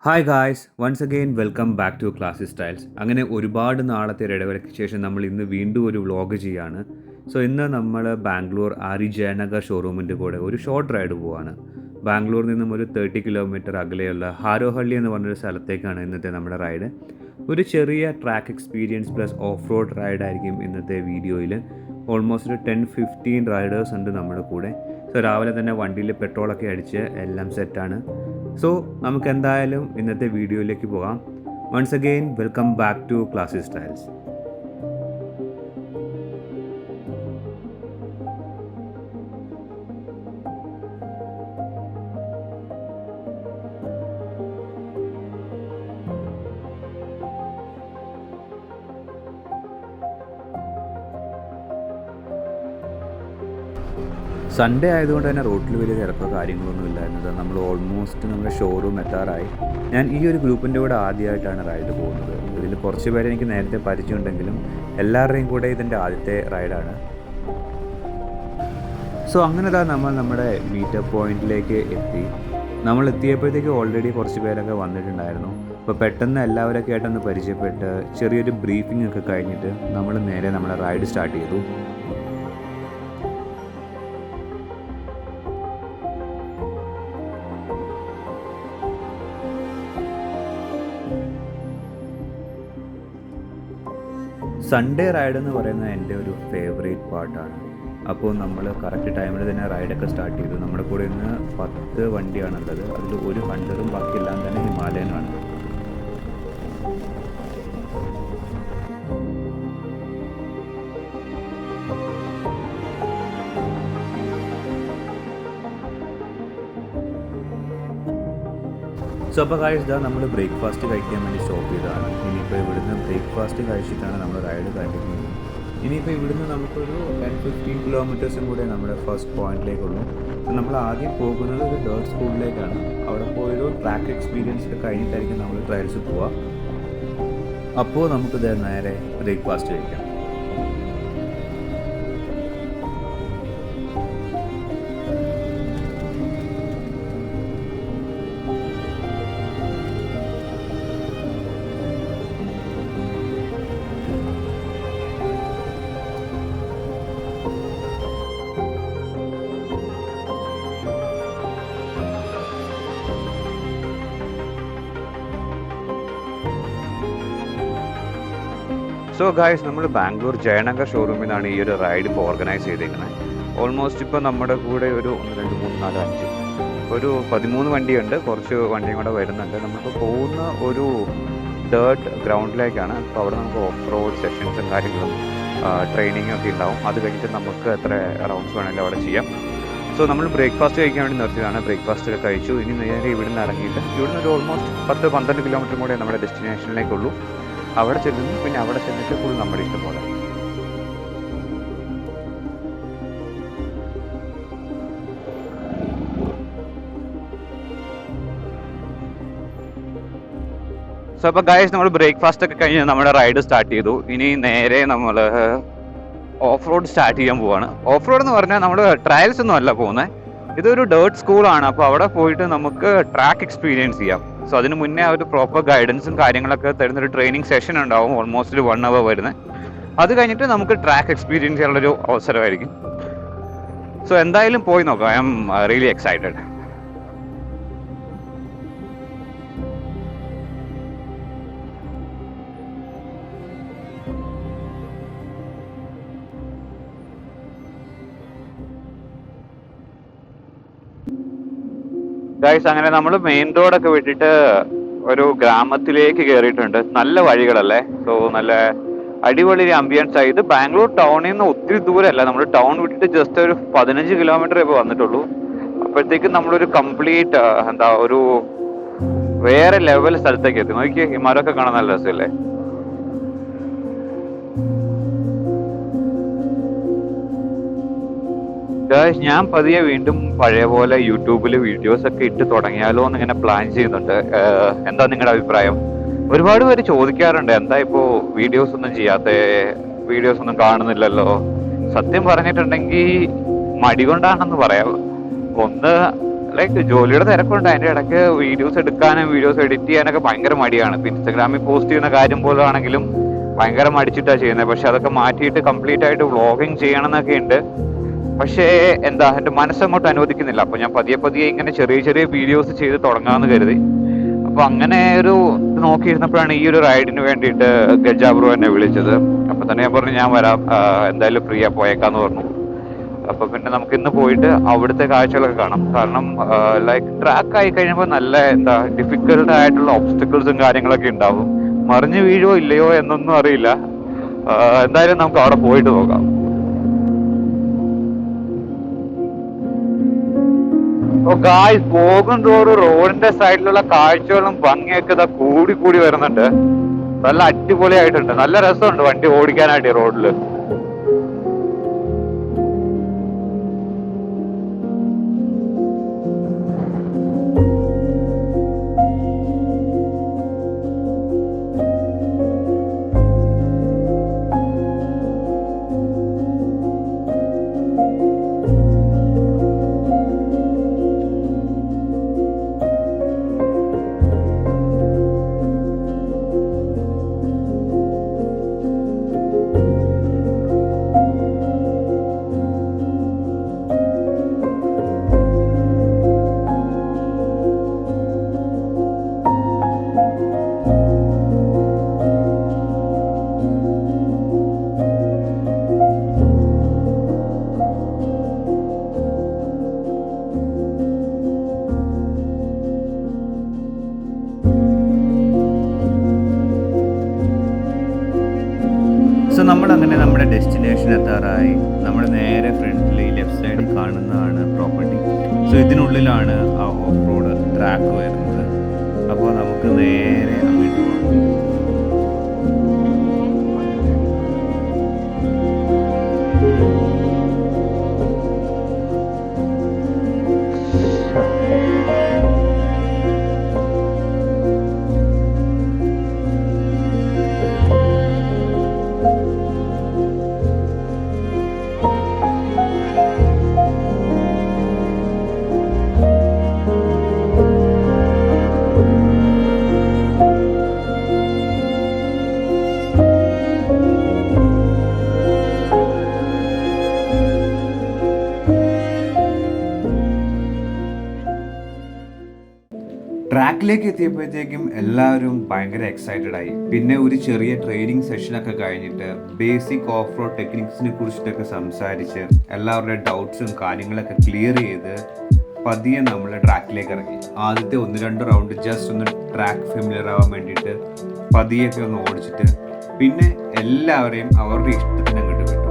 Hi guys once again welcome back to classic styles. അങ്ങനെ ഒരുപാട് നാളത്തെ ഒരു ഇടവേളയ്ക്ക് ശേഷം നമ്മൾ ഇന്ന് വീണ്ടും ഒരു വ്ളോഗ് ചെയ്യാണ്. സോ ഇന്ന് നമ്മൾ ബാംഗ്ലൂർ ആരി ജയനഗർ ഷോറൂമിൻ്റെ കൂടെ ഒരു ഷോർട്ട് റൈഡ് പോവാണ്. ബാംഗ്ലൂരിൽ നിന്നും ഒരു 30 കിലോമീറ്റർ അകലെയുള്ള ഹാരോഹള്ളി എന്ന് പറഞ്ഞൊരു സ്ഥലത്തേക്കാണ് ഇന്നത്തെ നമ്മുടെ റൈഡ്. ഒരു ചെറിയ track experience plus off road ride ആയിരിക്കും ഇന്നത്തെ വീഡിയോയിൽ. ഓൾമോസ്റ്റ് ഒരു 10-15 റൈഡേഴ്സ് ഉണ്ട് നമ്മുടെ കൂടെ. സോ രാവിലെ തന്നെ വണ്ടിയിൽ പെട്രോളൊക്കെ അടിച്ച് എല്ലാം സെറ്റാണ്. സോ നമുക്ക് എന്തായാലും ഇന്നത്തെ വീഡിയോയിലേക്ക് പോകാം. Once again welcome back to classic styles. Sunday ആയതുകൊണ്ട് തന്നെ റോട്ടിൽ വലിയ തിരക്കോ കാര്യങ്ങളൊന്നും ഇല്ലായിരുന്നത്. നമ്മൾ ഓൾമോസ്റ്റ് നമ്മുടെ ഷോറൂം എത്താറായി. ഞാൻ ഈ ഒരു ഗ്രൂപ്പിൻ്റെ കൂടെ ആദ്യമായിട്ടാണ് റൈഡ് പോകുന്നത്. ഇതിൽ കുറച്ച് പേരെ എനിക്ക് നേരത്തെ പരിചയമുണ്ടെങ്കിലും എല്ലാവരുടെയും കൂടെ ഇതിൻ്റെ ആദ്യത്തെ റൈഡാണ്. സോ അങ്ങനെ നമ്മൾ നമ്മുടെ മീറ്റപ്പ് പോയിന്റിലേക്ക് എത്തി. നമ്മൾ എത്തിയപ്പോഴത്തേക്ക് ഓൾറെഡി കുറച്ച് പേരൊക്കെ വന്നിട്ടുണ്ടായിരുന്നു. അപ്പോൾ പെട്ടെന്ന് എല്ലാവരൊക്കെ ആയിട്ടൊന്ന് പരിചയപ്പെട്ട് ചെറിയൊരു ബ്രീഫിംഗ് ഒക്കെ കഴിഞ്ഞിട്ട് നമ്മൾ നേരെ നമ്മുടെ റൈഡ് സ്റ്റാർട്ട് ചെയ്തു. സൺഡേ റൈഡ് എന്ന് പറയുന്നത് എൻ്റെ ഒരു ഫേവറേറ്റ് പാർട്ടാണ്. അപ്പോൾ നമ്മൾ കറക്റ്റ് ടൈമിൽ തന്നെ റൈഡൊക്കെ സ്റ്റാർട്ട് ചെയ്തു. നമ്മുടെ കൂടെ ഇന്ന് 10 വണ്ടിയാണുള്ളത്. അതിൽ ഒരു ഹണ്ടറും ബാക്കിയെല്ലാം തന്നെ ഹിമാലയനാണ്. സോ അപ്പോൾ ഗായ്സ് നമ്മൾ ബ്രേക്ക്ഫാസ്റ്റ് കഴിക്കാൻ വേണ്ടി സ്റ്റോപ്പ് ചെയ്തതാണ്. ഇനിയിപ്പോൾ ഇവിടുന്ന് ബ്രേക്ക്ഫാസ്റ്റ് കഴിച്ചിട്ടാണ് നമ്മൾ റൈഡ് കണ്ടിന്യൂ ചെയ്യുന്നത്. ഇനിയിപ്പോൾ ഇവിടുന്ന് നമുക്കൊരു 10-15 കിലോമീറ്റേഴ്സും കൂടെ നമ്മുടെ ഫസ്റ്റ് പോയിന്റിലേക്കുള്ളൂ. നമ്മൾ ആദ്യം പോകുന്നത് ഒരു ഡേർട്ട് സ്കൂളിലേക്കാണ്. അവിടെ പോയൊരു ട്രാക്ക് എക്സ്പീരിയൻസ് ഒക്കെ കഴിഞ്ഞിട്ടായിരിക്കും നമ്മൾ ട്രയൽസ് പോവുക. അപ്പോൾ നമുക്ക് നേരെ ബ്രേക്ക്ഫാസ്റ്റ് കഴിക്കാം. സോ ഗായ്സ് നമ്മൾ ബാംഗ്ലൂർ ജയനഗർ ഷോറൂമിൽ നിന്നാണ് ഈ ഒരു റൈഡ് ഇപ്പോൾ ഓർഗനൈസ് ചെയ്തേക്കുന്നത്. ഓൾമോസ്റ്റ് ഇപ്പോൾ നമ്മുടെ കൂടെ ഒരു 1, 2, 3, 4, 5 ഒരു 13 വണ്ടിയുണ്ട്. കുറച്ച് വണ്ടിയും കൂടെ വരുന്നുണ്ട്. നമുക്ക് പോകുന്ന ഒരു ഡേർട്ട് ഗ്രൗണ്ടിലേക്കാണ്. അപ്പോൾ അവിടെ നമുക്ക് ഓഫ് റോഡ് സെഷൻസും കാര്യങ്ങളും ട്രെയിനിങ്ങും ഒക്കെ ഉണ്ടാവും. അത് കഴിഞ്ഞിട്ട് നമുക്ക് എത്ര റൗണ്ട്സ് വേണമെങ്കിലും അവിടെ ചെയ്യാം. സോ നമ്മൾ ബ്രേക്ക്ഫാസ്റ്റ് കഴിക്കാൻ വേണ്ടി നിർത്തിയതാണ്. ബ്രേക്ക്ഫാസ്റ്റ് ഒക്കെ കഴിച്ചു. ഇനി നേരെ ഇവിടുന്ന് ഇറങ്ങിയിട്ട് ഇവിടുന്ന് ഒരു ഓൾമോസ്റ്റ് 10-12 കിലോമീറ്റർ കൂടെ നമ്മുടെ ഡെസ്റ്റിനേഷനിലേക്കുള്ളൂ. അവിടെ ചെല്ലുന്നു. പിന്നെ അവിടെ ചെന്നിട്ട് ഫുൾ നമ്മുടെ ഇഷ്ടം പോലെ. സോ അപ്പോൾ ഗൈസ് നമ്മൾ ബ്രേക്ക്ഫാസ്റ്റ് ഒക്കെ കഴിഞ്ഞ് നമ്മുടെ റൈഡ് സ്റ്റാർട്ട് ചെയ്തു. ഇനി നേരെ നമ്മൾ ഓഫ് റോഡ് സ്റ്റാർട്ട് ചെയ്യാൻ പോവാണ്. ഓഫ് റോഡ് എന്ന് പറഞ്ഞാൽ നമ്മൾ ട്രയൽസ് ഒന്നും അല്ല പോകുന്നത്. ഇതൊരു ഡേർട്ട് സ്കൂളാണ്. അപ്പോൾ അവിടെ പോയിട്ട് നമുക്ക് ട്രാക്ക് എക്സ്പീരിയൻസ് ചെയ്യാം. സോ അതിന് മുന്നേ ഒരു പ്രോപ്പർ ഗൈഡൻസും കാര്യങ്ങളൊക്കെ തരുന്നൊരു ട്രെയിനിങ് സെഷൻ ഉണ്ടാവും. ഓൾമോസ്റ്റ് ഒരു 1 hour വരുന്നത്. അത് കഴിഞ്ഞിട്ട് നമുക്ക് ട്രാക്ക് എക്സ്പീരിയൻസ് ചെയ്യാനുള്ളൊരു അവസരമായിരിക്കും. സോ എന്തായാലും പോയി നോക്കാം. I am really excited. Guys അങ്ങനെ നമ്മൾ മെയിൻ റോഡൊക്കെ വിട്ടിട്ട് ഒരു ഗ്രാമത്തിലേക്ക് കയറിയിട്ടുണ്ട്. നല്ല വഴികളല്ലേ. സോ നല്ല അടിപൊളി ആംബിയൻസ് ആയി. ഇത് ബാംഗ്ലൂർ ടൗണിൽ നിന്ന് ഒത്തിരി ദൂരമല്ല. നമ്മൾ ടൗൺ വിട്ടിട്ട് ജസ്റ്റ് ഒരു 15 കിലോമീറ്റർ ഇപ്പോൾ വന്നിട്ടുള്ളൂ. അപ്പോഴത്തേക്കും നമ്മളൊരു കംപ്ലീറ്റ് ഒരു വേറെ ലെവൽ സ്ഥലത്തേക്ക് എത്തി. നോക്കിയേ, ഈ മരമൊക്കെ കാണാൻ നല്ല രസമല്ലേ. ഞാൻ പതിയെ വീണ്ടും പഴയ പോലെ യൂട്യൂബിൽ വീഡിയോസ് ഒക്കെ ഇട്ട് തുടങ്ങിയാലോ എന്ന് ഇങ്ങനെ പ്ലാൻ ചെയ്യുന്നുണ്ട്. എന്താ നിങ്ങളുടെ അഭിപ്രായം? ഒരുപാട് പേര് ചോദിക്കാറുണ്ട്, എന്താ ഇപ്പോൾ വീഡിയോസ് ഒന്നും ചെയ്യാത്ത, വീഡിയോസ് ഒന്നും കാണുന്നില്ലല്ലോ. സത്യം പറഞ്ഞിട്ടുണ്ടെങ്കിൽ മടി കൊണ്ടാണെന്ന് പറയാം. ഒന്ന് ലൈക്ക് ജോലിയുടെ തിരക്കുണ്ട്, അതിന്റെ ഇടയ്ക്ക് വീഡിയോസ് എടുക്കാനും വീഡിയോസ് എഡിറ്റ് ചെയ്യാനൊക്കെ ഭയങ്കര മടിയാണ്. ഇപ്പൊ ഇൻസ്റ്റാഗ്രാമിൽ പോസ്റ്റ് ചെയ്യുന്ന കാര്യം പോലെ ആണെങ്കിലും ഭയങ്കര മടിച്ചിട്ടാണ് ചെയ്യുന്നത്. പക്ഷെ അതൊക്കെ മാറ്റിയിട്ട് കംപ്ലീറ്റ് ആയിട്ട് വ്ളോഗിങ് ചെയ്യണം എന്നൊക്കെ ഉണ്ട്. പക്ഷേ എന്താ, എന്റെ മനസ്സങ്ങോട്ട് അനുവദിക്കുന്നില്ല. അപ്പൊ ഞാൻ പതിയെ പതിയെ ഇങ്ങനെ ചെറിയ ചെറിയ വീഡിയോസ് ചെയ്ത് തുടങ്ങാമെന്ന് കരുതി. അപ്പൊ അങ്ങനെ ഒരു ഇത് നോക്കിയിരുന്നപ്പോഴാണ് ഈ ഒരു റൈഡിന് വേണ്ടിയിട്ട് ഗജാബ്രോ എന്നെ വിളിച്ചത്. അപ്പൊ തന്നെ ഞാൻ പറഞ്ഞു ഞാൻ വരാം, എന്തായാലും ഫ്രീ ആ, പോയേക്കാന്ന് പറഞ്ഞു. അപ്പൊ പിന്നെ നമുക്ക് ഇന്ന് പോയിട്ട് അവിടുത്തെ കാഴ്ചകളൊക്കെ കാണാം. കാരണം ലൈക്ക് ട്രാക്ക് ആയി കഴിയുമ്പോൾ നല്ല എന്താ ഡിഫിക്കൽട്ട് ആയിട്ടുള്ള ഒബ്സ്റ്റക്കിൾസും കാര്യങ്ങളൊക്കെ ഉണ്ടാവും. മറിഞ്ഞു വീഴുവോ ഇല്ലയോ എന്നൊന്നും അറിയില്ല. എന്തായാലും നമുക്ക് അവിടെ പോയിട്ട് നോക്കാം. ഗായ്സ്, പോകും തോറും റോഡിന്റെ സൈഡിലുള്ള കാഴ്ചകളും ഭംഗിയൊക്കെ ഇതാ കൂടി കൂടി വരുന്നുണ്ട്. നല്ല അടിപൊളിയായിട്ടുണ്ട്, നല്ല രസമുണ്ട് വണ്ടി ഓടിക്കാനായിട്ട് ഈ റോഡില്. സോ നമ്മളങ്ങനെ നമ്മുടെ ഡെസ്റ്റിനേഷൻ എത്താറായി. നമ്മൾ നേരെ ഫ്രണ്ടിൽ ലെഫ്റ്റ് സൈഡിൽ കാണുന്നതാണ് പ്രോപ്പർട്ടി. സോ ഇതിനുള്ളിലാണ് ആ ഓഫ് റോഡ് ട്രാക്ക് വരുന്നത്. അപ്പോൾ നമുക്ക് നേരെ അങ്ങോട്ട് പോകാം. ട്രാക്കിലേക്ക് എത്തിയപ്പോഴത്തേക്കും എല്ലാവരും ഭയങ്കര എക്സൈറ്റഡ് ആയി. പിന്നെ ഒരു ചെറിയ ട്രെയിനിങ് സെഷനൊക്കെ കഴിഞ്ഞിട്ട് ബേസിക് ഓഫ് റോഡ് ടെക്നിക്സിനെ കുറിച്ചിട്ടൊക്കെ സംസാരിച്ച് എല്ലാവരുടെ ഡൗട്ട്സും കാര്യങ്ങളൊക്കെ ക്ലിയർ ചെയ്ത് പതിയെ നമ്മൾ ട്രാക്കിലേക്ക് ഇറങ്ങി. ആദ്യത്തെ 1-2 റൗണ്ട് ജസ്റ്റ് ഒന്ന് ട്രാക്ക് ഫെമിലിയർ ആവാൻ വേണ്ടിയിട്ട് പതിയൊക്കെ ഒന്ന് ഓടിച്ചിട്ട് പിന്നെ എല്ലാവരെയും അവരുടെ ഇഷ്ടത്തിന് അങ്ങോട്ട് വിട്ടു.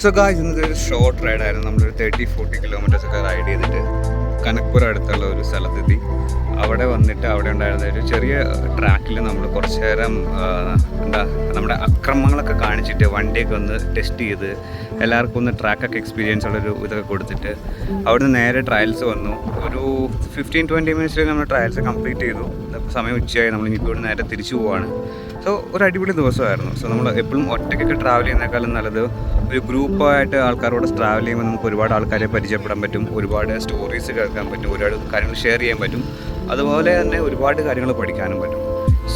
സോ ഗായ്സ് ഇന്നത്തെ ഒരു ഷോർട്ട് റൈഡായിരുന്നു. നമ്മളൊരു 30-40 കിലോമീറ്റേഴ്സ് ഒക്കെ റൈഡ് ചെയ്തിട്ട് കനക്പുരം അടുത്തുള്ള ഒരു സ്ഥലത്തെത്തി. അവിടെ വന്നിട്ട് അവിടെ ഉണ്ടായിരുന്ന ഒരു ചെറിയ ട്രാക്കിൽ നമ്മൾ കുറച്ച് നേരം നമ്മുടെ അക്രമങ്ങളൊക്കെ കാണിച്ചിട്ട് വണ്ടിയൊക്കെ ഒന്ന് ടെസ്റ്റ് ചെയ്ത് എല്ലാവർക്കും ഒന്ന് ട്രാക്കൊക്കെ എക്സ്പീരിയൻസ് ഉള്ളൊരു ഇതൊക്കെ കൊടുത്തിട്ട് അവിടുന്ന് നേരെ ട്രയൽസ് വന്നു. ഒരു 15-20 മിനിറ്റ്സിൽ നമ്മൾ ട്രയൽസ് കംപ്ലീറ്റ് ചെയ്തു. സമയം ഉച്ചയായി, നമ്മൾ ഇനിയിപ്പോൾ ഇവിടെ നേരെ തിരിച്ചു പോവാണ്. സോ ഒരു അടിപൊളി ദിവസമായിരുന്നു. സോ നമ്മൾ എപ്പോഴും ഒറ്റയ്ക്കൊക്കെ ട്രാവൽ ചെയ്യുന്നേക്കാളും നല്ലത് ഒരു ഗ്രൂപ്പായിട്ട് ആൾക്കാരോട് ട്രാവൽ ചെയ്യുമ്പോൾ നമുക്ക് ഒരുപാട് ആൾക്കാരെ പരിചയപ്പെടാൻ പറ്റും, ഒരുപാട് സ്റ്റോറീസ് കേൾക്കാൻ പറ്റും, ഒരുപാട് കാര്യങ്ങൾ ഷെയർ ചെയ്യാൻ പറ്റും, അതുപോലെ തന്നെ ഒരുപാട് കാര്യങ്ങൾ പഠിക്കാനും പറ്റും.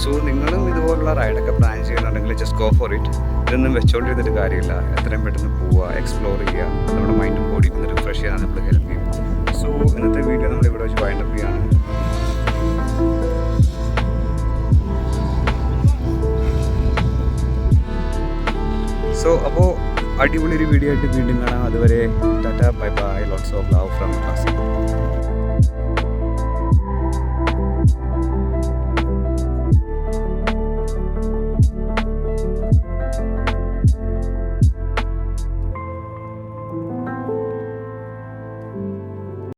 സോ നിങ്ങളും ഇതുപോലുള്ള റൈഡൊക്കെ പ്ലാൻ ചെയ്യുന്നുണ്ടെങ്കിൽ ജസ്റ്റ് ഗോ ഫോർ ഇറ്റ്. ഇതൊന്നും വെച്ചോണ്ടിരുന്നിട്ട് കാര്യമില്ല. എത്രയും പെട്ടെന്ന് പോവുക, എക്സ്പ്ലോർ ചെയ്യുക, നമ്മുടെ മൈൻഡും ബോഡിയും ഒന്ന് റിഫ്രഷ് ചെയ്യാൻ നമ്മൾ ഹെൽപ്പ് ചെയ്യും. സോ ഇന്നത്തെ വീഡിയോ നമ്മൾ ഇവിടെ വെച്ച് വൈൻഡപ്പ് ചെയ്യാണ്. സോ അപ്പോൾ അടിപൊളി ഒരു വീഡിയോ ആയിട്ട് വീണ്ടും കാണാം. അതുവരെ Tata, bye bye, lots of love from class.